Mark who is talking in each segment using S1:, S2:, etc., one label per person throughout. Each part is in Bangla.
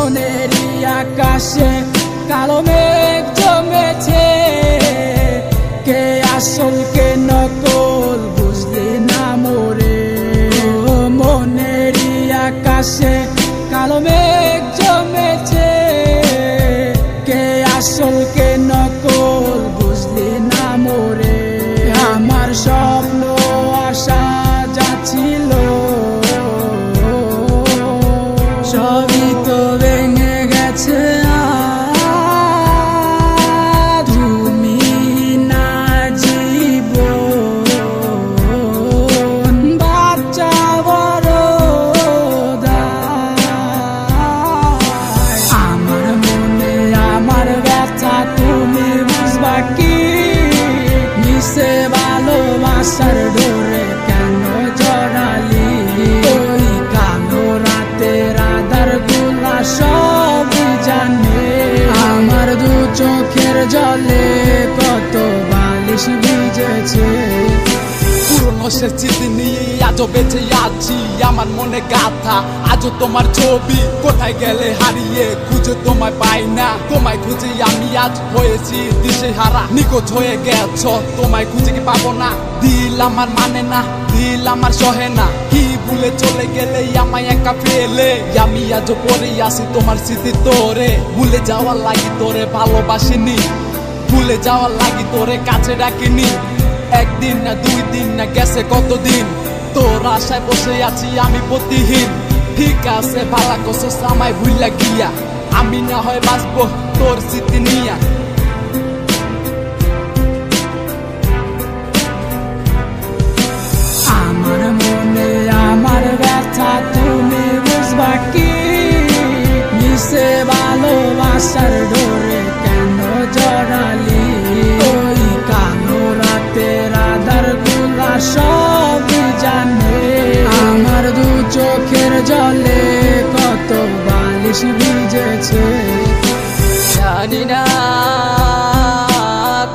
S1: মনেরই আকাশে কালো মেঘ জমেছে, কে আসল কে নকল বুঝলি না মোরে। মনেরই আকাশে কালো মেঘ জমেছে, কে আসল কে নকল বুঝলি না মোরে। আমার স্বপ্ন আশা যা ছিল সবই তো ভেঙে গেছে। তুমি না জীবন বাচ্চা বড় আমার মনে আমার ব্যথা তুমি বুঝবা কি? মিশে ভালোবাসার ডোরে কেন জড়ালি? ওই কালো রাতের আধার গুলা সবই জানে। আমার দু চোখের জলে কত বালিশ ভিজেছে।
S2: পুরনো সে স্মৃতি নিয়ে আজও বেঁচে আছি, আমার মনে গাথা আজও তোমার ছবি। কোথায় গেলে হারিয়ে খুঁজে তোমায় পাই না, তোমায় খুঁজে আমি আজ হয়েছি দিশেহারা। নিখোঁজ হয়ে গেছ, তোমায় খুঁজে কি পাবো না? দিল আমার মানে না, দিল আমার সহে না। কি ভুলে চলে গেলে আমায় একা ফেলে, আমি আজও পড়ে আসি তোমার স্মৃতি তোরে। ভুলে যাওয়ার লাগি তোরে ভালোবাসিনি, ভুলে যাওয়ার লাগি তোরে কাছে ডাকিনি। একদিন না দুই দিন না গেছে কতদিন, তোর আশায় বসে আছি আমি প্রতিহীন। ঠিক আছে ভালা কসস আমায় ভুইলা গিয়া, আমি না হয় বাঁচবো তোর স্মৃতি নিয়া।
S1: আমার মনে আমার ব্যথা তুমি বুঝবা কি? মিশে ভালোবাসার ডোরে কেন জড়ালি? ওই কালো রাতের আধার গুলা সবই জানে। আমার দু চোখের জলে কত বালিশ ভিজেছে।
S3: জানি না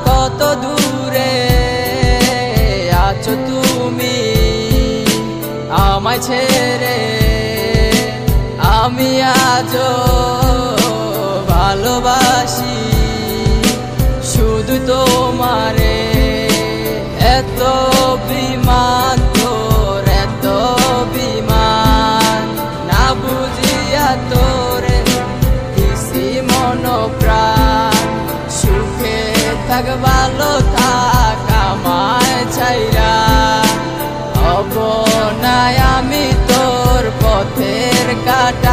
S3: কত দূরে আছো তুমি আমায় ছেড়ে, আমি আজও ভালোবাসি শুধু তোমারে। এত বিমান তোর এত বিমান, না বুঝিয়া তোরে দিছি মন প্রাণ। সুখে থাক ভালো থাক আমায় ছাইরা, হব না আমি তোর পথের কাটা।